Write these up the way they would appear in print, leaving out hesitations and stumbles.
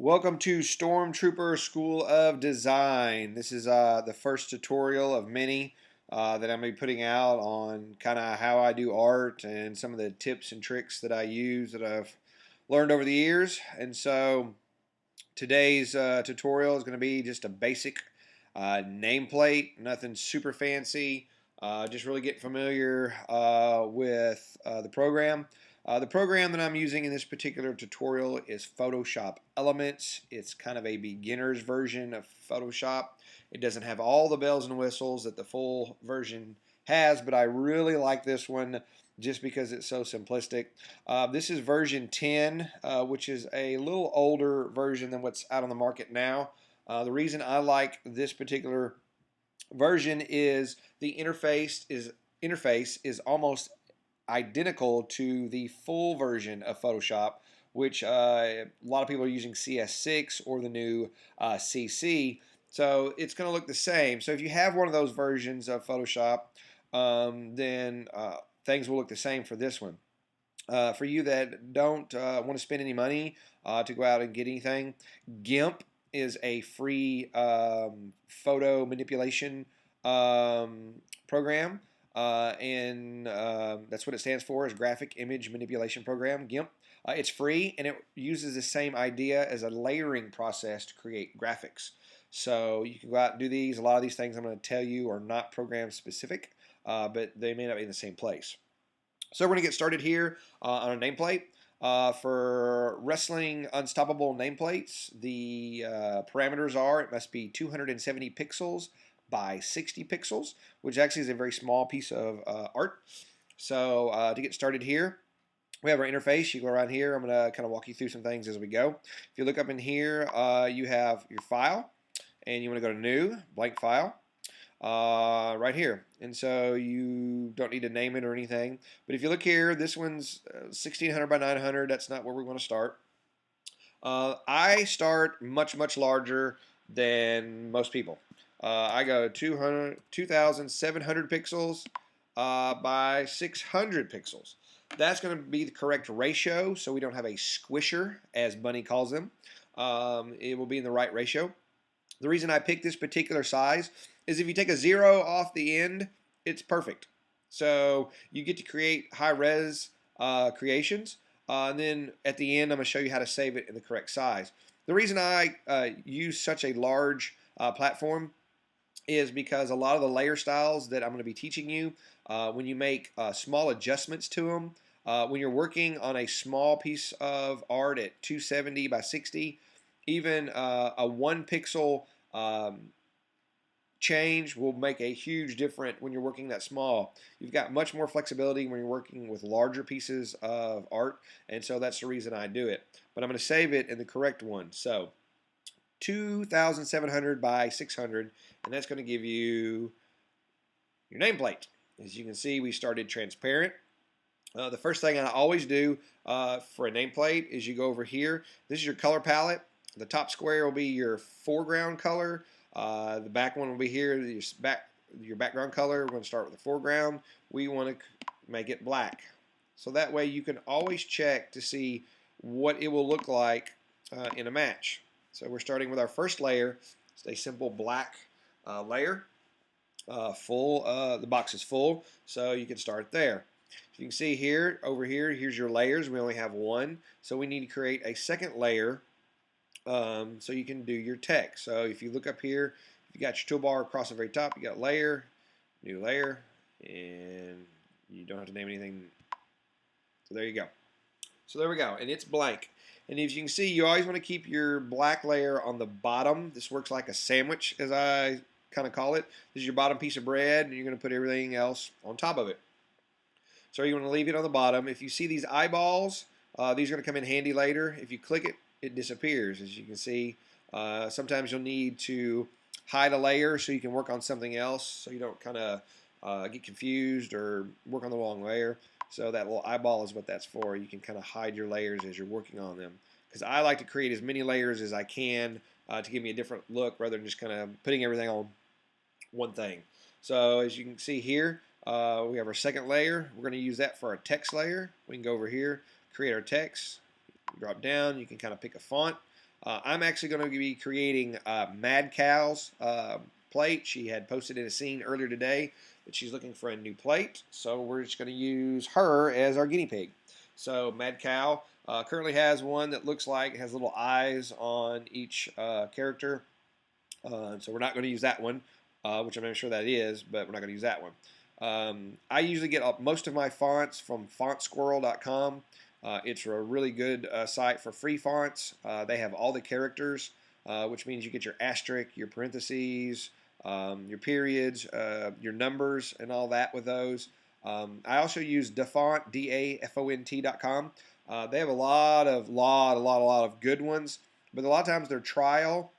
Welcome to Stormtrooper School of Design. This is the first tutorial of many that I'm going to be putting out on kind of how I do art and some of the tips and tricks that I use that I've learned over the years. And so today's tutorial is going to be just a basic nameplate, nothing super fancy. Just really get familiar with the program. The program that I'm using in this particular tutorial is Photoshop Elements. It's kind of a beginner's version of Photoshop. It doesn't have all the bells and whistles that the full version has, but I really like this one just because it's so simplistic. This is version 10, which is a little older version than what's out on the market now. The reason I like this particular version is the interface is almost identical to the full version of Photoshop, which a lot of people are using CS6 or the new CC. So it's going to look the same. So if you have one of those versions of Photoshop, then things will look the same for this one. For you that don't want to spend any money to go out and get anything, GIMP is a free photo manipulation program, and that's what it stands for, is Graphic Image Manipulation Program, GIMP. It's free, and it uses the same idea as a layering process to create graphics. So you can go out and do these. A lot of these things I'm going to tell you are not program specific, but they may not be in the same place. So we're going to get started here on a nameplate. For wrestling unstoppable nameplates, the parameters are it must be 270 pixels by 60 pixels, which actually is a very small piece of art. So to get started here, we have our interface. You go around here. I'm going to kind of walk you through some things as we go. If you look up in here, you have your file, and you want to go to New, Blank File. Right here, and so you don't need to name it or anything, but if you look here, this one's 1600 by 900. That's not where we want to start. I start much larger than most people. I go 2700 pixels by 600 pixels. That's going to be the correct ratio, so we don't have a squisher, as Bunny calls them. It will be in the right ratio. The reason I picked this particular size is if you take a 0 off the end, it's perfect. So you get to create high-res creations, and then at the end, I'm going to show you how to save it in the correct size. The reason I use such a large platform is because a lot of the layer styles that I'm going to be teaching you, when you make small adjustments to them, when you're working on a small piece of art at 270 by 60, even a 1 pixel change will make a huge difference when you're working that small. You've got much more flexibility when you're working with larger pieces of art, and so that's the reason I do it. But I'm going to save it in the correct one. So 2700 by 600, and that's going to give you your nameplate. As you can see, we started transparent. The first thing I always do for a nameplate is you go over here. This is your color palette. The top square will be your foreground color. The back one will be here, your background color. We're going to start with the foreground. We want to make it black. So that way you can always check to see what it will look like in a match. So we're starting with our first layer. It's a simple black layer. The box is full, so you can start there. So you can see here, over here, here's your layers. We only have one, so we need to create a second layer so you can do your text. So if you look up here, you got your toolbar across the very top, you got layer, new layer, and you don't have to name anything. So there you go. So there we go, and it's blank. And as you can see, you always want to keep your black layer on the bottom. This works like a sandwich, as I kind of call it. This is your bottom piece of bread, and you're going to put everything else on top of it. So you want to leave it on the bottom. If you see these eyeballs, these are going to come in handy later. If you click it, it disappears. As you can see, sometimes you'll need to hide a layer so you can work on something else, so you don't kind of get confused or work on the wrong layer. So that little eyeball is what that's for. You can kind of hide your layers as you're working on them. Because I like to create as many layers as I can to give me a different look rather than just kind of putting everything on one thing. So as you can see here, we have our second layer. We're going to use that for our text layer. We can go over here, create our text, drop down. You can kind of pick a font. I'm actually going to be creating Mad Cow's plate. She had posted in a scene earlier today that she's looking for a new plate, so we're just going to use her as our guinea pig. So Mad Cow currently has one that looks like it has little eyes on each character. So we're not going to use that one, which I'm not sure that is, but we're not going to use that one. I usually get most of my fonts from fontsquirrel.com. It's a really good site for free fonts. They have all the characters, which means you get your asterisk, your parentheses, your periods, your numbers, and all that with those. I also use Dafont, DAFONT.com. They have a lot of good ones, but a lot of times they're trial.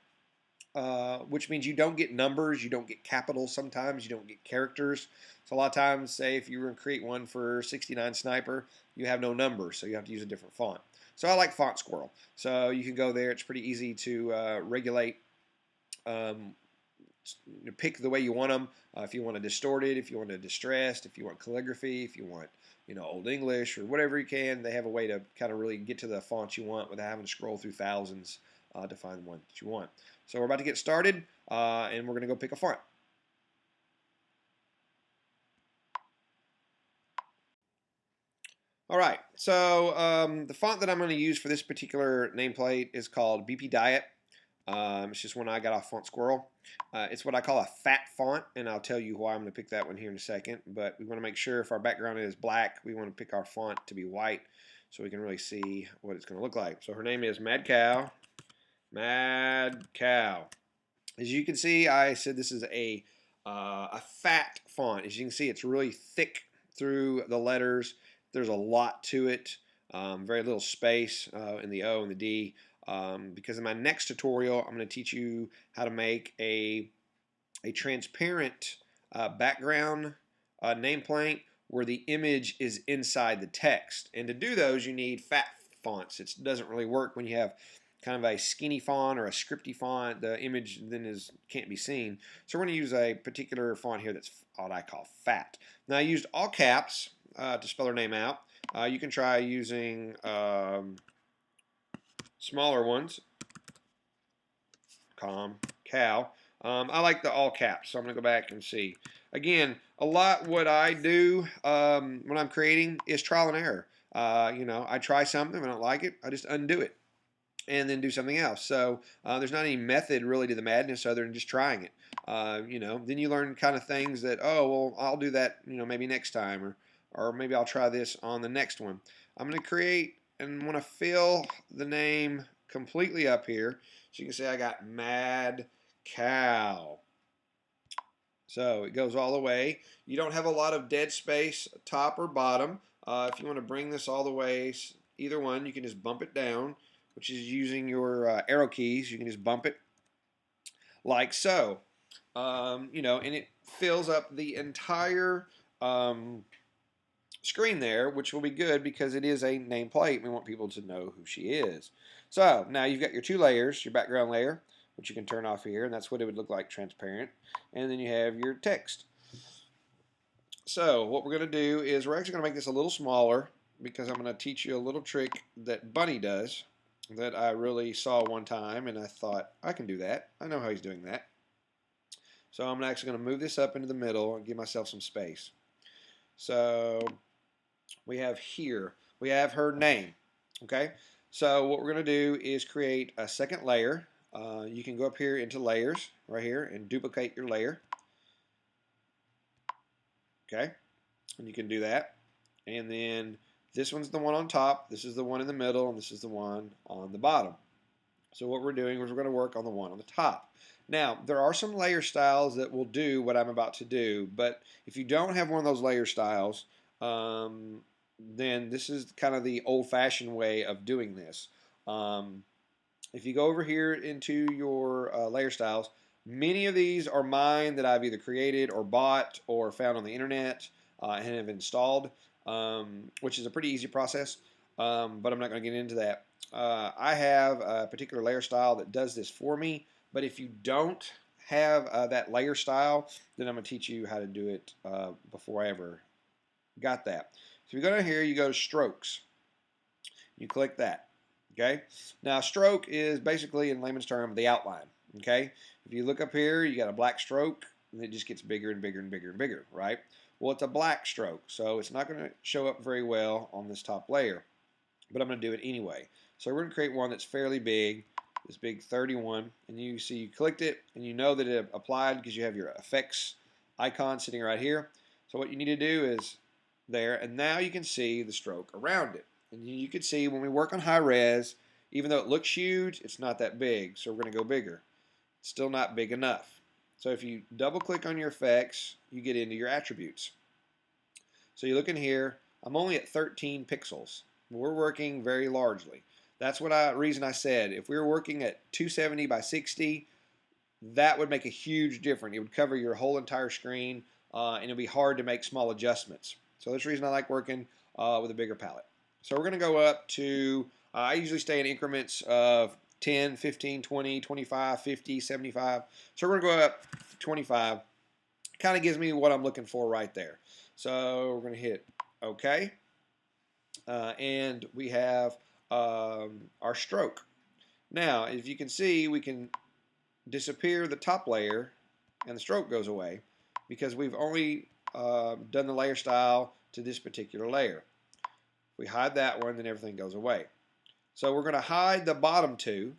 Which means you don't get numbers, you don't get capitals sometimes, you don't get characters. So a lot of times, say if you were to create one for 69 Sniper, you have no numbers, so you have to use a different font. So I like Font Squirrel. So you can go there. It's pretty easy to regulate, pick the way you want them. If you want to distorted, if you want to distressed, if you want calligraphy, if you want Old English or whatever you can, they have a way to kind of really get to the fonts you want without having to scroll through thousands to find the one that you want. So we're about to get started, and we're going to go pick a font. All right, so the font that I'm going to use for this particular nameplate is called BP Diet. It's just one I got off Font Squirrel. It's what I call a fat font, and I'll tell you why I'm going to pick that one here in a second. But we want to make sure if our background is black, we want to pick our font to be white so we can really see what it's going to look like. So her name is Mad Cow. Mad Cow. As you can see, I said this is a fat font. As you can see, it's really thick through the letters. There's a lot to it. Very little space in the O and the D. Because in my next tutorial, I'm going to teach you how to make a transparent background nameplate where the image is inside the text. And to do those, you need fat fonts. It doesn't really work when you have kind of a skinny font or a scripty font. The image then can't be seen. So we're going to use a particular font here that's what I call fat. Now I used all caps to spell her name out. You can try using smaller ones. Cow. I like the all caps, so I'm going to go back and see. Again, a lot what I do when I'm creating is trial and error. I try something, if I don't like it, I just undo it and then do something else. So there's not any method really to the madness other than just trying it. Then you learn kind of things that, oh, well, I'll do that, maybe next time, or maybe I'll try this on the next one. I'm going to create and want to fill the name completely up here. So you can see I got Mad Cow. So it goes all the way. You don't have a lot of dead space, top or bottom. If you want to bring this all the way, either one, you can just bump it down, which is using your arrow keys. You can just bump it like so. And it fills up the entire screen there, which will be good because it is a nameplate. We want people to know who she is. So now you've got your two layers, your background layer, which you can turn off here, and that's what it would look like transparent. And then you have your text. So what we're going to do is we're actually going to make this a little smaller because I'm going to teach you a little trick that Bunny does that I really saw one time, and I thought, I can do that. I know how he's doing that. So I'm actually going to move this up into the middle and give myself some space. So we have here, we have her name. Okay, so what we're going to do is create a second layer. You can go up here into layers right here and duplicate your layer. Okay, and you can do that. And then this one's the one on top, this is the one in the middle, and this is the one on the bottom. So what we're doing is we're going to work on the one on the top. Now, there are some layer styles that will do what I'm about to do, but if you don't have one of those layer styles, then this is kind of the old-fashioned way of doing this. If you go over here into your layer styles, many of these are mine that I've either created or bought or found on the internet and have installed, which is a pretty easy process, but I'm not going to get into that. I have a particular layer style that does this for me, but if you don't have that layer style, then I'm going to teach you how to do it before I ever got that. So if you go down here, you go to strokes. You click that. Okay. Now, stroke is basically, in layman's term, the outline. Okay. If you look up here, you got a black stroke, and it just gets bigger and bigger and bigger and bigger, right? Well, it's a black stroke, so it's not going to show up very well on this top layer, but I'm going to do it anyway. So we're going to create one that's fairly big, this big 31, and you see you clicked it, and you know that it applied because you have your effects icon sitting right here. So what you need to do is there, and now you can see the stroke around it. And you can see when we work on high res, even though it looks huge, it's not that big. So we're going to go bigger. It's still not big enough. So if you double click on your effects, you get into your attributes. So you look in here, I'm only at 13 pixels. We're working very largely. That's what reason I said if we were working at 270 by 60, that would make a huge difference. It would cover your whole entire screen, and it would be hard to make small adjustments. So that's the reason I like working with a bigger palette. So we're going to go up to, I usually stay in increments of 10, 15, 20, 25, 50, 75. So we're going to go up to 25. Kind of gives me what I'm looking for right there. So we're going to hit OK. And we have our stroke. Now, if you can see, we can disappear the top layer and the stroke goes away because we've only done the layer style to this particular layer. If we hide that one, then everything goes away. So we're going to hide the bottom two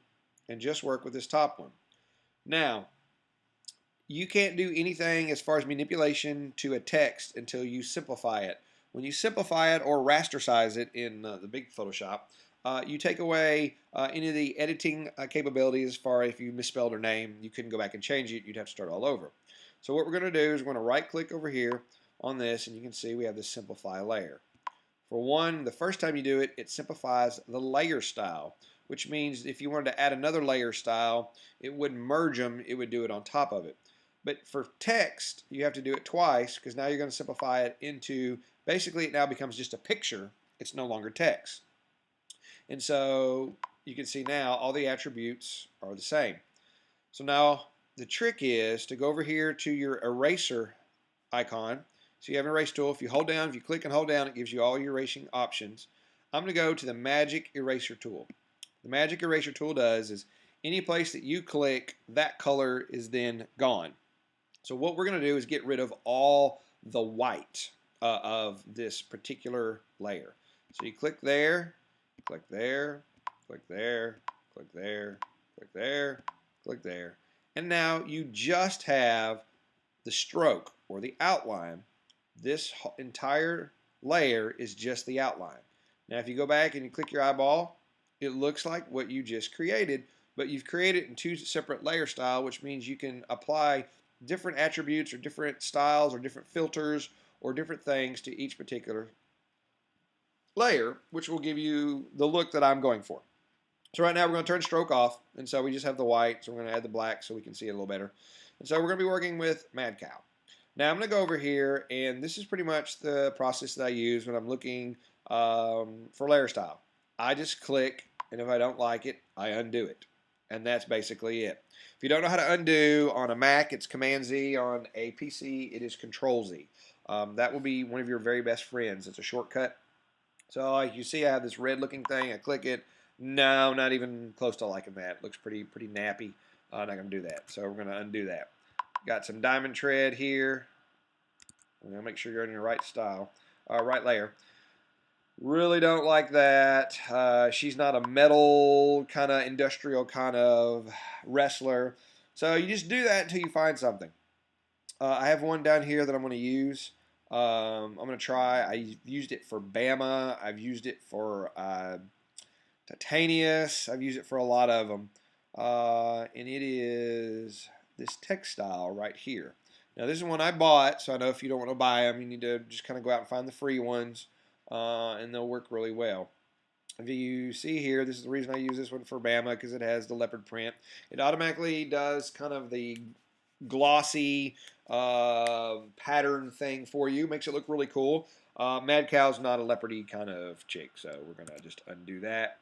and just work with this top one. Now, you can't do anything as far as manipulation to a text until you simplify it. When you simplify it or rasterize it in the big Photoshop, you take away any of the editing capabilities as far as if you misspelled her name, you couldn't go back and change it, you'd have to start all over. So what we're going to do is we're going to right click over here on this, and you can see we have this simplify layer. For one, the first time you do it, it simplifies the layer style, which means if you wanted to add another layer style, it wouldn't merge them, it would do it on top of it. But for text, you have to do it twice because now you're going to simplify it into, basically it now becomes just a picture. It's no longer text. And so you can see now all the attributes are the same. So now the trick is to go over here to your eraser icon. So you have an erase tool. If you hold down, if you click and hold down, it gives you all your erasing options. I'm going to go to the magic eraser tool. The magic eraser tool does is any place that you click, that color is then gone. So what we're going to do is get rid of all the white of this particular layer. So you click there, click there, click there, click there, click there, click there. And now you just have the stroke or the outline. This entire layer is just the outline. Now if you go back and you click your eyeball, it looks like what you just created, but you've created it in two separate layer style, which means you can apply different attributes or different styles or different filters or different things to each particular layer, which will give you the look that I'm going for. So right now we're going to turn stroke off, and so we just have the white, so we're going to add the black so we can see it a little better. And so we're going to be working with Mad Cow. Now I'm going to go over here, and this is pretty much the process that I use when I'm looking for layer style. I just click, and if I don't like it, I undo it. And that's basically it. If you don't know how to undo, on a Mac, it's Command-Z. On a PC, it is Control-Z. That will be one of your very best friends. It's a shortcut. So like you see, I have this red-looking thing. I click it. No, not even close to liking that. It looks pretty nappy. I'm not going to do that. So we're going to undo that. Got some diamond tread here. I'm going to make sure you're in your right style, right layer. Really don't like that. She's not a metal kind of industrial kind of wrestler. So you just do that until you find something. I have one down here that I'm going to use. I'm going to try. I used it for Bama. I've used it for Titanius. I've used it for a lot of them. And it is this textile right here. Now this is one I bought, so I know if you don't want to buy them, you need to just kind of go out and find the free ones. And they'll work really well. If you see here, this is the reason I use this one for Bama, because it has the leopard print. It automatically does kind of the glossy pattern thing for you. Makes it look really cool. Mad Cow's not a leopardy kind of chick, so we're going to just undo that.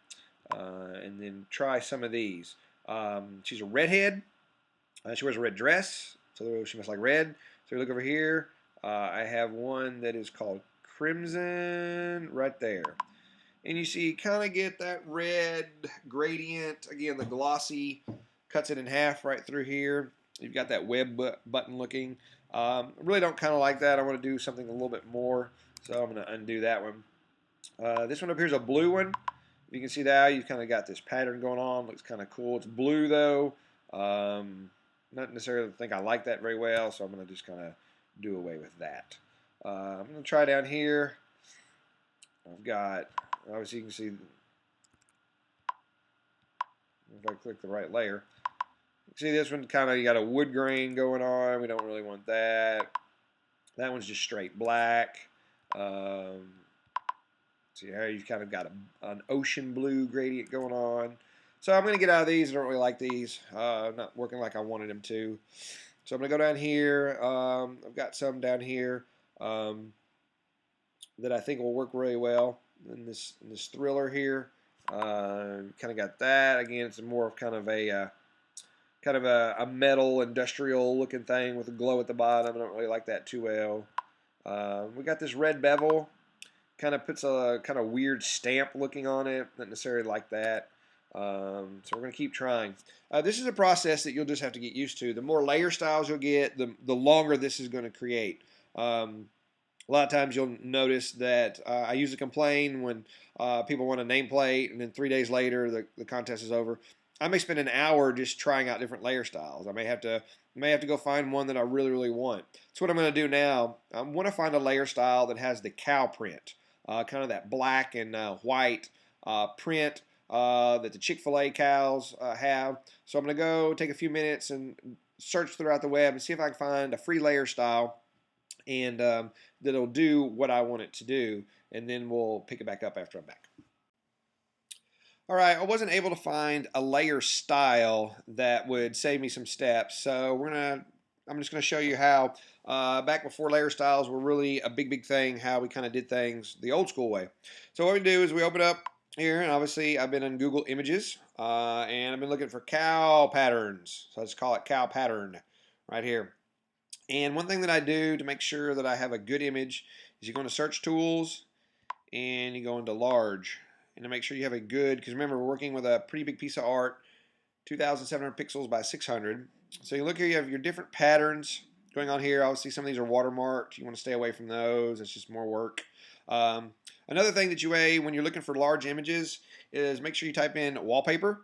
And then try some of these. She's a redhead. She wears a red dress, so she must like red. So we look over here. I have one that is called Crimson right there. and you see you kind of get that red gradient. Again, the glossy cuts it in half right through here. You've got that web button looking. I really don't kind of like that. I want to do something a little bit more, so I'm going to undo that one. This one up here is a blue one. You can see that you've kind of got this pattern going on. Looks kind of cool. It's blue though. Not necessarily think I like that very well, so I'm going to just kind of do away with that. I'm going to try down here. I've got, obviously you can see, if I click the right layer, see this one kind of, you got a wood grain going on. We don't really want that. That one's just straight black. See how you've kind of got an ocean blue gradient going on. So I'm going to get out of these. I don't really like these. Not working like I wanted them to. So I'm going to go down here. I've got some down here that I think will work really well in this thriller here. Kind of got that. Again, it's more of kind of a metal industrial looking thing with a glow at the bottom. I don't really like that too well. We got this red bevel. Kind of puts a kind of weird stamp looking on it. Not necessarily like that. So we're going to keep trying. This is a process that you'll just have to get used to. The more layer styles you'll get, the longer this is going to create. A lot of times you'll notice that I usually complain when people want a nameplate, and then 3 days later the contest is over. I may spend an hour just trying out different layer styles. I may have to go find one that I really, really want. So what I'm going to do now, I want to find a layer style that has the cow print, kind of that black and white print that the Chick-fil-A cows have. So I'm going to go take a few minutes and search throughout the web and see if I can find a free layer style and that'll do what I want it to do, and then we'll pick it back up after I'm back. All right, I wasn't able to find a layer style that would save me some steps, so I'm just going to show you how back before layer styles were really a big thing, how we kind of did things the old school way. So what we do is we open up here, and obviously I've been in Google Images, and I've been looking for cow patterns. So let's call it cow pattern right here. And one thing that I do to make sure that I have a good image is you go into search tools and you go into large. And to make sure you have a good, because remember we're working with a pretty big piece of art, 2,700 pixels by 600. So you look here, you have your different patterns going on here. Obviously some of these are watermarked. You want to stay away from those. It's just more work. Another thing that you weigh when you're looking for large images is make sure you type in wallpaper,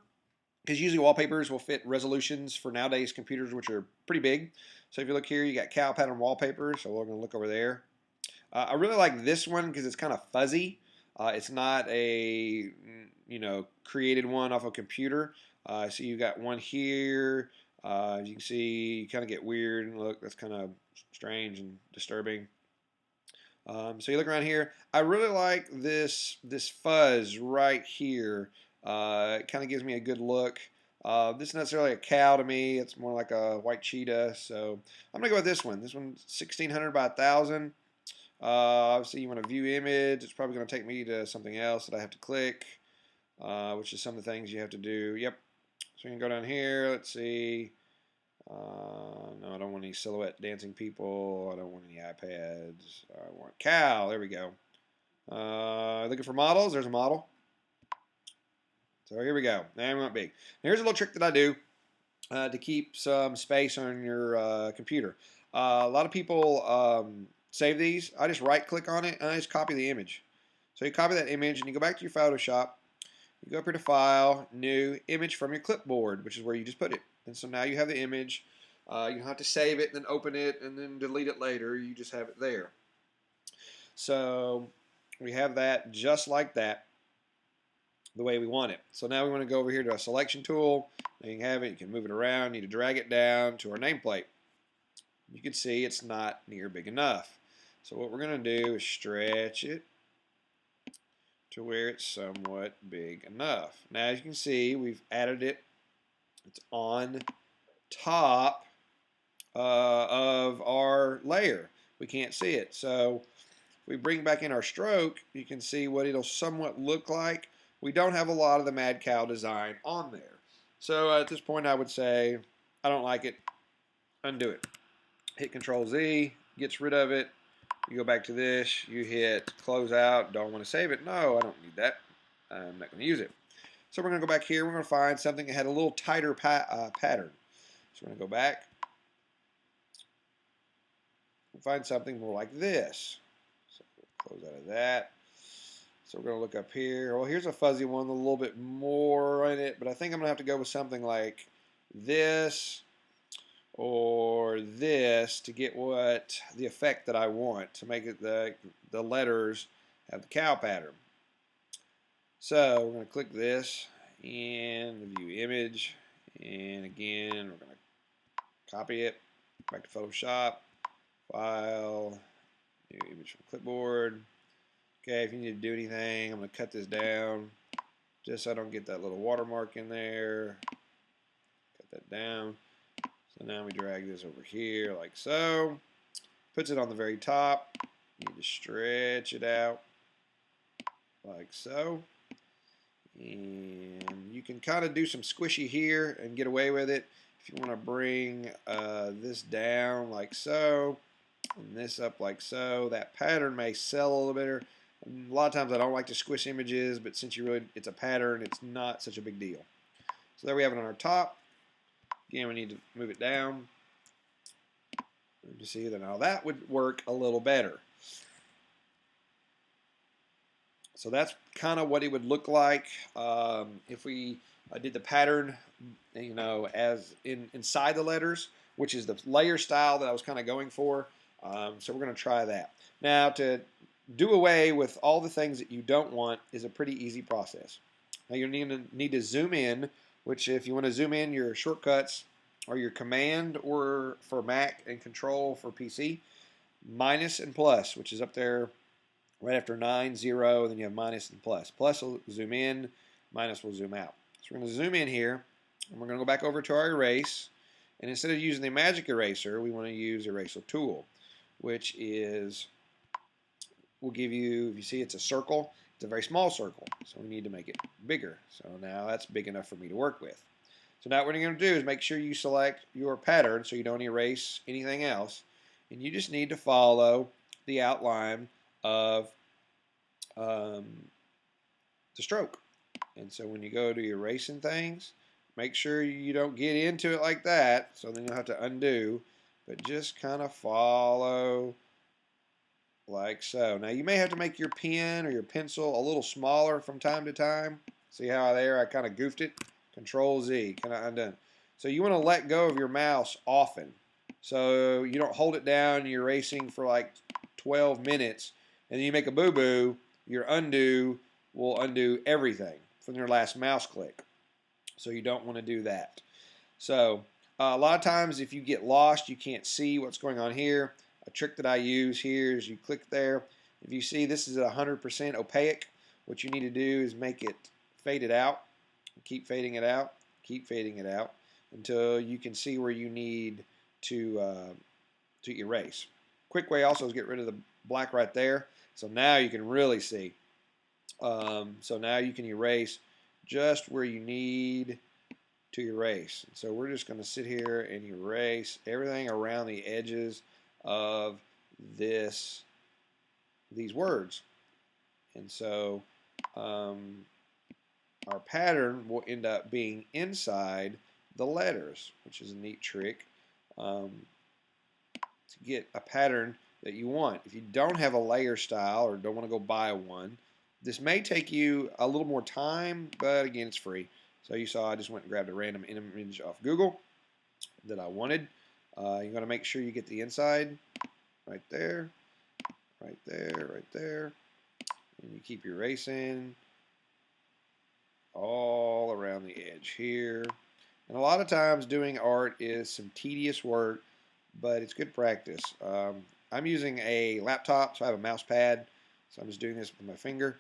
because usually wallpapers will fit resolutions for nowadays computers, which are pretty big. So if you look here, you got cow pattern wallpaper. So we're going to look over there. I really like this one because it's kind of fuzzy. It's not a created one off a computer. So you got one here. As you can see, you kind of get weird and look. That's kind of strange and disturbing. So you look around here. I really like this fuzz right here. It kind of gives me a good look. This is not necessarily a cow to me. It's more like a white cheetah. So I'm gonna go with this one. This one's 1600 by 1000. Obviously, you want to view image. It's probably going to take me to something else that I have to click, which is some of the things you have to do. Yep. So you can go down here. Let's see. No, I don't want any silhouette dancing people. I don't want any iPads. I want cow. There we go. Looking for models. There's a model. So here we go. Now we want big. Here's a little trick that I do to keep some space on your computer. A lot of people save these. I just right click on it and I just copy the image. So you copy that image and you go back to your Photoshop. You go up here to File, New, Image from your clipboard, which is where you just put it. And so now you have the image. You don't have to save it and then open it and then delete it later. You just have it there. So we have that just like that, the way we want it. So now we want to go over here to a selection tool. There you have it. You can move it around. You need to drag it down to our nameplate. You can see it's not near big enough. So what we're going to do is stretch it to where it's somewhat big enough. Now as you can see, we've added it. It's on top of our layer. We can't see it. So if we bring back in our stroke, you can see what it'll somewhat look like. We don't have a lot of the mad cow design on there. So at this point I would say, I don't like it, undo it. Hit Control Z, gets rid of it. You go back to this, you hit close out, don't want to save it. No, I don't need that. I'm not going to use it. So we're going to go back here. We're going to find something that had a little tighter pattern. So we're going to go back and find something more like this. So we'll close out of that. So we're going to look up here. Well, here's a fuzzy one, a little bit more in it, but I think I'm going to have to go with something like this or this to get what the effect that I want to make it the letters have the cow pattern. So we're going to click this and view image, and again we're going to copy it back to Photoshop, file, new image from clipboard. Okay, if you need to do anything, I'm going to cut this down just so I don't get that little watermark in there. Cut that down. So now we drag this over here like so. Puts it on the very top. You need to stretch it out like so. And you can kind of do some squishy here and get away with it. If you want to bring this down like so, and this up like so, that pattern may sell a little better. A lot of times I don't like to squish images, but since it's a pattern, it's not such a big deal. So there we have it on our top. Again, we need to move it down. You see that now that would work a little better. So that's kind of what it would look like if we did the pattern, you know, as inside the letters, which is the layer style that I was kind of going for. So we're going to try that. Now, to do away with all the things that you don't want is a pretty easy process. Now you need to zoom in, which if you want to zoom in, your shortcuts are your command or for Mac and control for PC, minus and plus, which is up there right after 9, 0, then you have minus and plus. Plus will zoom in, minus will zoom out. So we're going to zoom in here, and we're going to go back over to our erase, and instead of using the magic eraser, we want to use eraser tool, which is, will give you, if you see it's a circle, it's a very small circle, so we need to make it bigger. So now that's big enough for me to work with. So now what you're going to do is make sure you select your pattern so you don't erase anything else, and you just need to follow the outline of the stroke. And so when you go to erasing things, make sure you don't get into it like that, so then you'll have to undo, but just kind of follow like so. Now you may have to make your pen or your pencil a little smaller from time to time. See how there I kind of goofed it? Control Z, kind of undone. So you want to let go of your mouse often. So you don't hold it down, you're erasing for like 12 minutes, and then you make a boo-boo, your undo will undo everything from your last mouse click. So you don't want to do that. So a lot of times if you get lost, you can't see what's going on here. A trick that I use here is you click there. If you see this is 100% opaque, what you need to do is make it fade it out. Keep fading it out. Keep fading it out until you can see where you need to erase. Quick way also is get rid of the black right there. So now you can really see. So now you can erase just where you need to erase. So we're just going to sit here and erase everything around the edges of these words. And so our pattern will end up being inside the letters, which is a neat trick to get a pattern that you want. If you don't have a layer style or don't want to go buy one, this may take you a little more time, but again, it's free. So you saw I just went and grabbed a random image off Google that I wanted. You're going to make sure you get the inside right there, right there, right there. And you keep erasing all around the edge here. And a lot of times doing art is some tedious work, but it's good practice. I'm using a laptop, so I have a mouse pad, so I'm just doing this with my finger.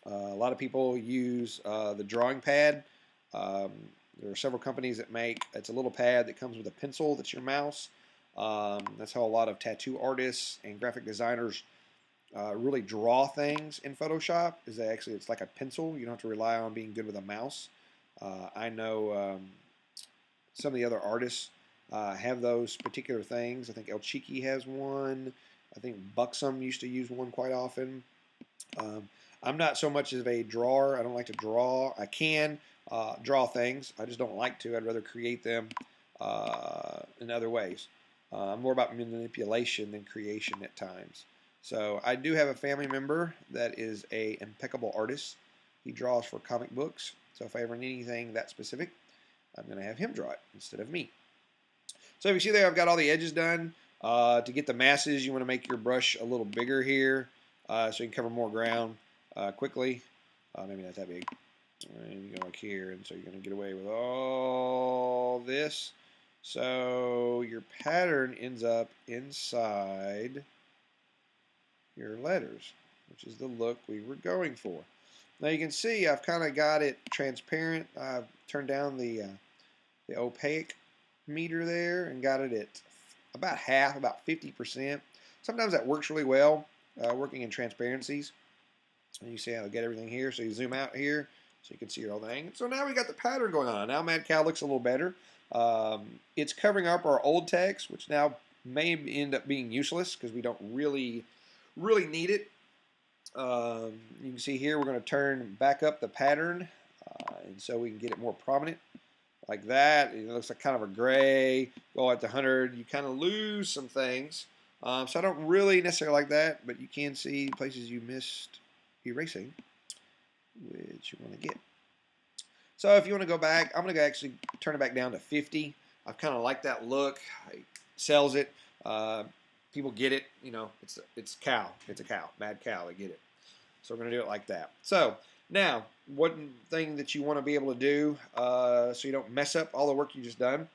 A lot of people use the drawing pad. There are several companies that make, it's a little pad that comes with a pencil that's your mouse. That's how a lot of tattoo artists and graphic designers really draw things in Photoshop. It's like a pencil. You don't have to rely on being good with a mouse. I know some of the other artists have those particular things. I think El Chiqui has one. I think Buxom used to use one quite often. Um, I'm not so much of a drawer. I don't like to draw. I can draw things. I just don't like to. I'd rather create them in other ways. I'm more about manipulation than creation at times. So I do have a family member that is a impeccable artist. He draws for comic books. So if I ever need anything that specific, I'm going to have him draw it instead of me. So if you see there, I've got all the edges done. To get the masses, you want to make your brush a little bigger here so you can cover more ground quickly. Maybe not that big. And you go like here, and so you're going to get away with all this. So your pattern ends up inside your letters, which is the look we were going for. Now you can see I've kind of got it transparent. I've turned down the opaque meter there and got it at about half, about 50%. Sometimes that works really well, working in transparencies. And you see how I get everything here. So you zoom out here so you can see all thing. So now we got the pattern going on. Now Mad Cow looks a little better. It's covering up our old text, which now may end up being useless because we don't really need it. You can see here we're going to turn back up the pattern, and so we can get it more prominent like that. It looks like kind of a gray. Go at the 100, you kind of lose some things. So I don't really necessarily like that, but you can see places you missed erasing, which you want to get. So if you want to go back, I'm going to actually turn it back down to 50. I kind of like that look. It sells it. People get it. You know, it's cow. It's a cow. Mad cow. They get it. So we're going to do it like that. So now, one thing that you want to be able to do so you don't mess up all the work you just done,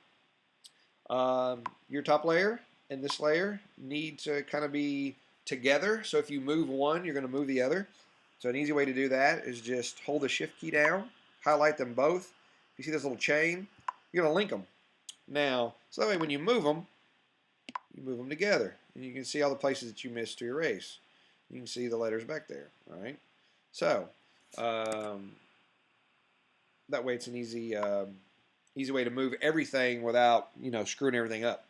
your top layer and this layer need to kind of be together. So if you move one, you're going to move the other. So an easy way to do that is just hold the shift key down, highlight them both. If you see this little chain, you're going to link them. Now, so that way when you move them together. And you can see all the places that you missed to erase. You can see the letters back there, all right? So, that way it's an easy way to move everything without, screwing everything up.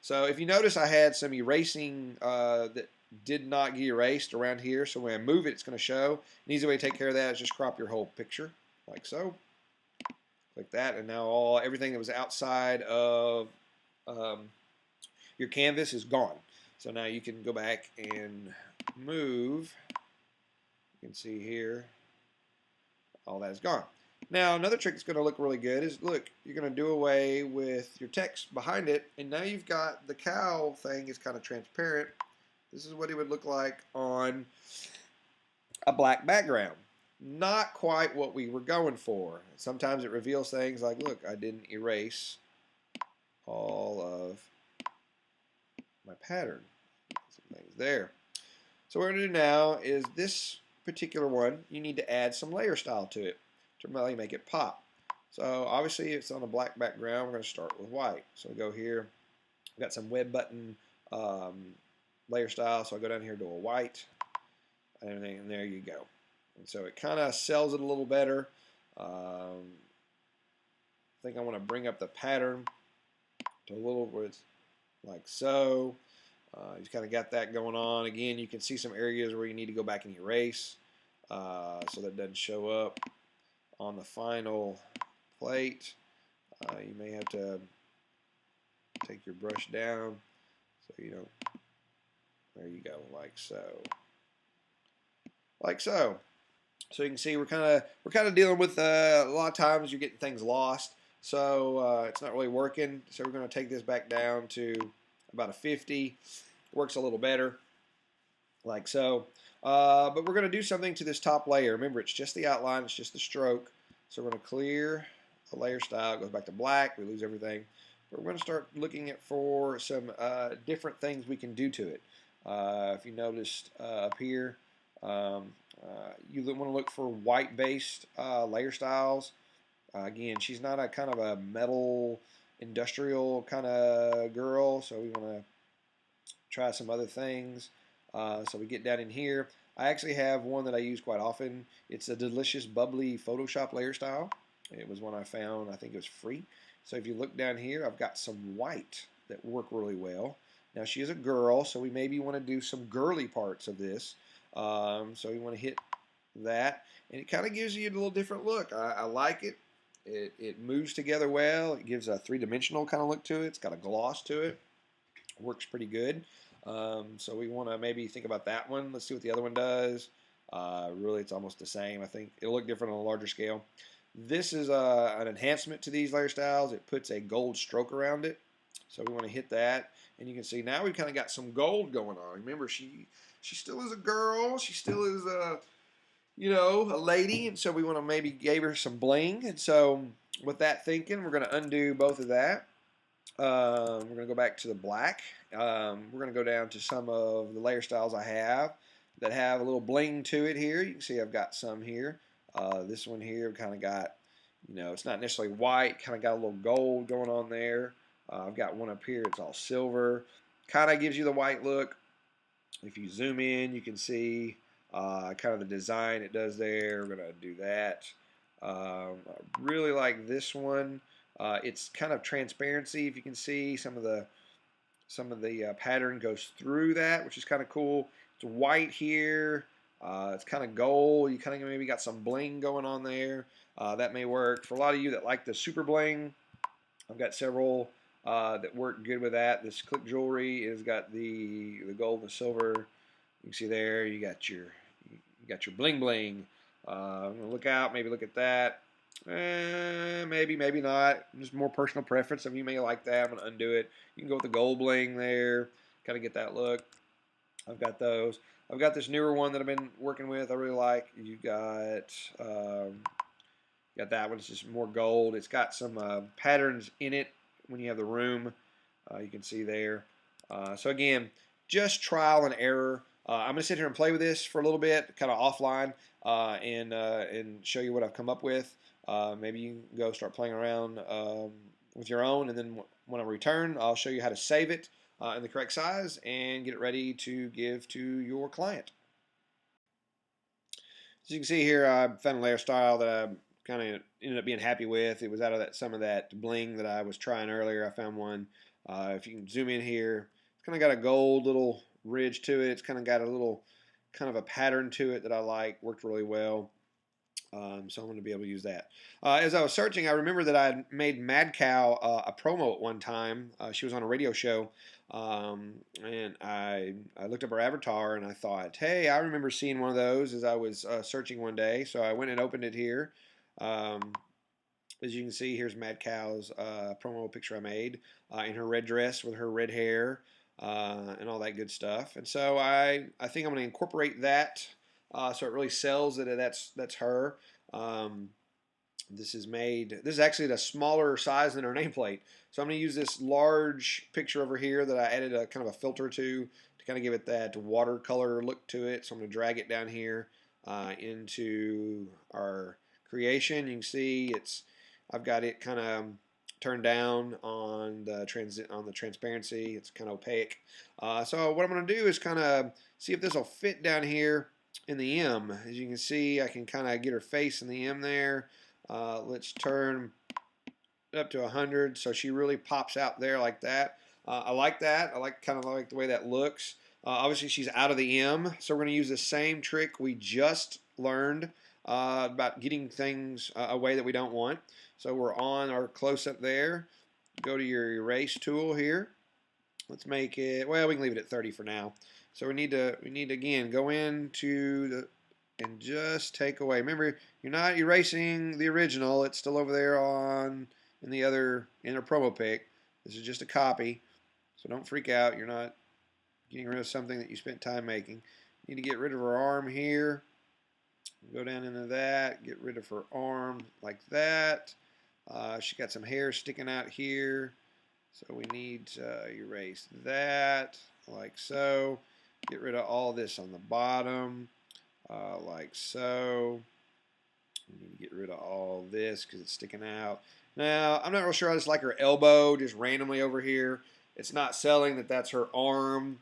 So if you notice I had some erasing that did not get erased around here, so when I move it, it's going to show. An easy way to take care of that is just crop your whole picture, like so. Like that, and now everything that was outside of your canvas is gone. So now you can go back and move. You can see here, all that is gone. Now another trick that's going to look really good is, look, you're going to do away with your text behind it, and now you've got the cow thing is kind of transparent. This is what it would look like on a black background. Not quite what we were going for. Sometimes it reveals things like, look, I didn't erase all of my pattern. Some things there. So what we're going to do now is this particular one, you need to add some layer style to it to really make it pop. So obviously it's on a black background. We're going to start with white. So we go here. I've got some web button layer style. So I go down here to a white, and there you go. And so it kind of sells it a little better. I think I want to bring up the pattern to a little where it's like so. You've kind of got that going on. Again, you can see some areas where you need to go back and erase so that doesn't show up on the final plate. You may have to take your brush down so you don't. There you go, like so. Like so. So you can see we're kind of dealing with a lot of times you're getting things lost. So it's not really working. So we're going to take this back down to about a 50. Works a little better, like so. But we're going to do something to this top layer. Remember, it's just the outline. It's just the stroke. So we're going to clear the layer style. It goes back to black. We lose everything. But we're going to start looking for some different things we can do to it. If you noticed up here, you want to look for white-based layer styles. Again, she's not a kind of a metal industrial kind of girl, so we want to try some other things. So we get down in here. I actually have one that I use quite often. It's a delicious bubbly Photoshop layer style. It was one I found. I think it was free. So if you look down here, I've got some white that work really well. Now she is a girl, so we maybe want to do some girly parts of this. So you want to hit that, and it kind of gives you a little different look. I like it. It moves together well. It gives a three-dimensional kind of look to it. It's got a gloss to it. Works pretty good. So we want to maybe think about that one. Let's see what the other one does. Really, it's almost the same. I think it'll look different on a larger scale. This is an enhancement to these layer styles. It puts a gold stroke around it. So we want to hit that, and you can see now we've kind of got some gold going on. Remember, she still is a girl. She still is a a lady, and so we want to maybe give her some bling. And so with that thinking, we're going to undo both of that. We're going to go back to the black. We're going to go down to some of the layer styles I have that have a little bling to it here. You can see I've got some here. This one here kind of got, it's not necessarily white, kind of got a little gold going on there. I've got one up here, it's all silver. Kind of gives you the white look. If you zoom in, you can see kind of the design it does there. We're going to do that. I really like this one. It's kind of transparency. If you can see, some of the pattern goes through that, which is kind of cool. It's white here. It's kind of gold. You kind of maybe got some bling going on there. That may work for a lot of you that like the super bling. I've got several that work good with that. This click jewelry has got the gold and the silver. You can see there. You got your bling bling. I'm gonna look out. Maybe look at that. Maybe, maybe not. Just more personal preference. Some of you may like that. I'm going to undo it. You can go with the gold bling there. Kind of get that look. I've got those. I've got this newer one that I've been working with. I really like. You got that one. It's just more gold. It's got some patterns in it when you have the room. You can see there. So again, just trial and error. I'm going to sit here and play with this for a little bit, kind of offline, and show you what I've come up with. Maybe you can go start playing around with your own, and then when I return, I'll show you how to save it in the correct size and get it ready to give to your client. As you can see here, I found a layer style that I kind of ended up being happy with. It was out of some of that bling that I was trying earlier. I found one. If you can zoom in here, it's kind of got a gold little ridge to it. It's kind of got a little kind of a pattern to it that I like. Worked really well. So I'm going to be able to use that. As I was searching, I remember that I had made Mad Cow a promo at one time. She was on a radio show, and I looked up her avatar, and I thought, hey, I remember seeing one of those as I was searching one day. So I went and opened it here. As you can see, here's Mad Cow's promo picture I made in her red dress with her red hair and all that good stuff. And so I think I'm going to incorporate that. So it really sells that that's her. This is actually at a smaller size than her nameplate. So I'm going to use this large picture over here that I added a kind of a filter to kind of give it that watercolor look to it. So I'm going to drag it down here into our creation. You can see I've got it kind of turned down on the transparency. It's kind of opaque. So what I'm going to do is kind of see if this will fit down here in the M. As you can see, I can kind of get her face in the M there. Let's turn up to 100 so she really pops out there like that. I like that. I kind of like the way that looks. Obviously, she's out of the M, so we're going to use the same trick we just learned about getting things away that we don't want. So we're on our close-up there. Go to your erase tool here. Let's make it, well, we can leave it at 30 for now. So we need to again go into and just take away. Remember, you're not erasing the original. It's still over there in our promo pic. This is just a copy. So don't freak out. You're not getting rid of something that you spent time making. You need to get rid of her arm here. Go down into that. Get rid of her arm like that. She got some hair sticking out here. So we need to erase that like so. Get rid of all this on the bottom like so. We need to get rid of all this because it's sticking out. Now, I'm not real sure I just like her elbow just randomly over here. It's not selling that that's her arm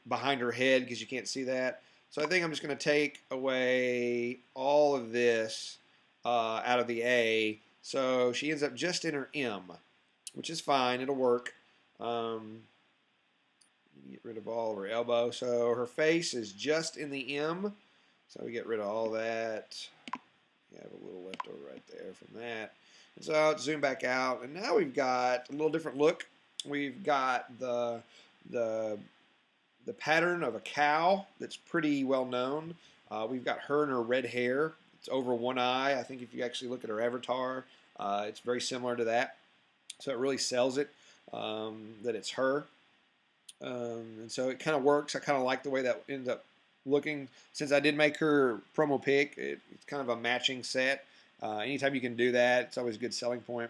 behind her head because you can't see that. So I think I'm just going to take away all of this out of the A. So she ends up just in her M, which is fine. It'll work. Get rid of all of her elbow. So her face is just in the M. So we get rid of all that. You have a little leftover right there from that. And so I'll zoom back out, and now we've got a little different look. We've got the pattern of a cow that's pretty well known. We've got her and her red hair. It's over one eye. I think if you actually look at her avatar, it's very similar to that. So it really sells it that it's her. And so it kind of works. I kind of like the way that ends up looking. Since I did make her promo pick, it's kind of a matching set. Anytime you can do that, it's always a good selling point.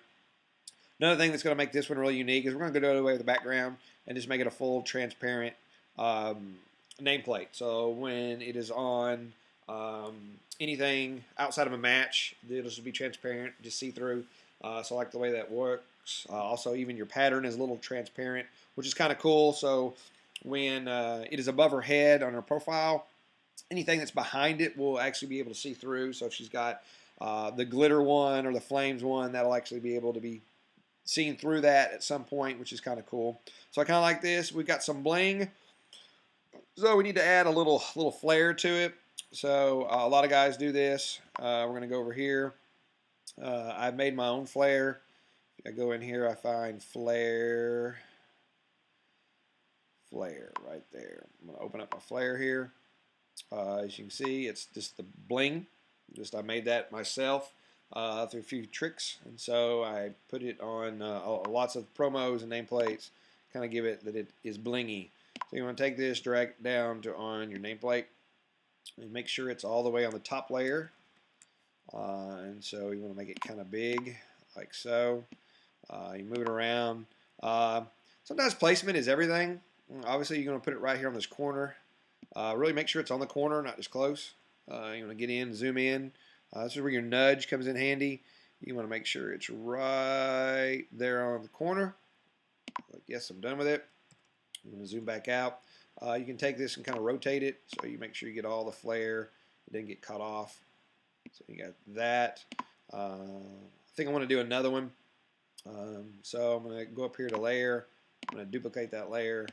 Another thing that's going to make this one really unique is we're going to go away with the background and just make it a full transparent nameplate. So when it is on anything outside of a match, it'll just be transparent, just see through. So I like the way that works. Also, even your pattern is a little transparent, which is kind of cool. So when it is above her head on her profile, anything that's behind it will actually be able to see through. So if she's got the glitter one or the flames one, that'll actually be able to be seen through that at some point, which is kind of cool. So I kind of like this. We've got some bling. So we need to add a little flair to it. So a lot of guys do this. We're going to go over here. I've made my own flare. I go in here, I find flare right there. I'm going to open up my flare here. As you can see, it's just the bling. I made that myself through a few tricks, and so I put it on lots of promos and nameplates, kind of give it that it is blingy. So you want to take this, drag it down to on your nameplate, and make sure it's all the way on the top layer. And so you want to make it kind of big, like so. You move it around. Sometimes placement is everything. Obviously, you're going to put it right here on this corner. Really make sure it's on the corner, not just close. You want to get in, zoom in. This is where your nudge comes in handy. You want to make sure it's right there on the corner. Like, yes, I'm done with it. I'm going to zoom back out. You can take this and kind of rotate it so you make sure you get all the flare. It didn't get cut off. So you got that. I think I want to do another one. So I'm going to go up here to layer. I'm going to duplicate that layer.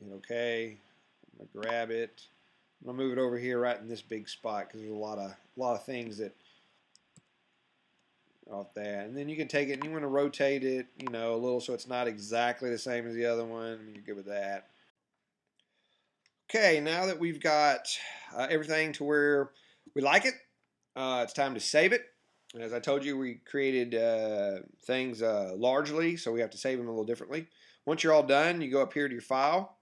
Hit OK. I'm going to grab it. I'm going to move it over here right in this big spot because there's a lot of things that off that. And then you can take it and you want to rotate it, you know, a little so it's not exactly the same as the other one. I mean, you're good with that. Okay, now that we've got everything to where we like it, it's time to save it. And as I told you, we created things largely, so we have to save them a little differently. Once you're all done, you go up here to your file.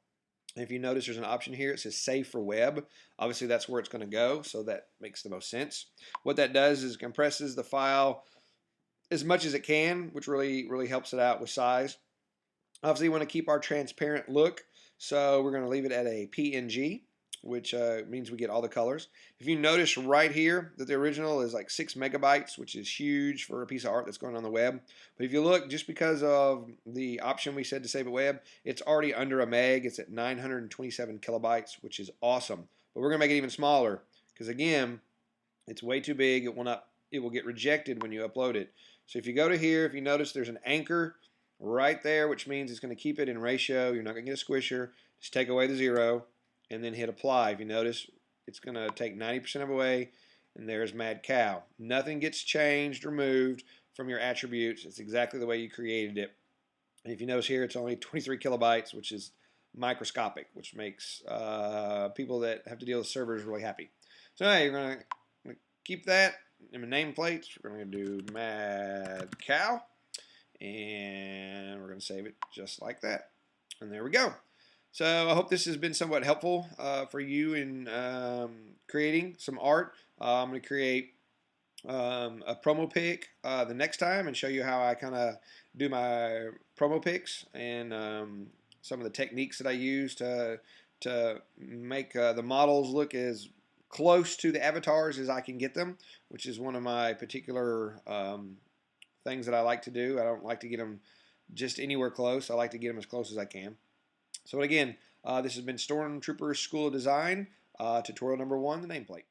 If you notice, there's an option here. It says Save for Web. Obviously, that's where it's going to go, so that makes the most sense. What that does is compresses the file as much as it can, which really helps it out with size. Obviously, we want to keep our transparent look, so we're going to leave it at a PNG, which means we get all the colors. If you notice right here that the original is like 6 megabytes, which is huge for a piece of art that's going on the web. But if you look, just because of the option we said to save at web, it's already under a meg. It's at 927 kilobytes, which is awesome. But we're going to make it even smaller because, again, it's way too big. It will get rejected when you upload it. So if you go to here, if you notice there's an anchor right there, which means it's going to keep it in ratio. You're not going to get a squisher. Just take away the 0 and then hit apply. If you notice, it's going to take 90% of away, and there's Mad Cow. Nothing gets changed or moved from your attributes. It's exactly the way you created it. And if you notice here, it's only 23 kilobytes, which is microscopic, which makes people that have to deal with servers really happy. So now you're going to keep that in the nameplates. We're going to do Mad Cow, and we're going to save it just like that. And there we go. So I hope this has been somewhat helpful for you in creating some art. I'm going to create a promo pic the next time and show you how I kind of do my promo pics and some of the techniques that I use to make the models look as close to the avatars as I can get them, which is one of my particular things that I like to do. I don't like to get them just anywhere close. I like to get them as close as I can. So again, this has been Stormtrooper School of Design, tutorial number 1, the nameplate.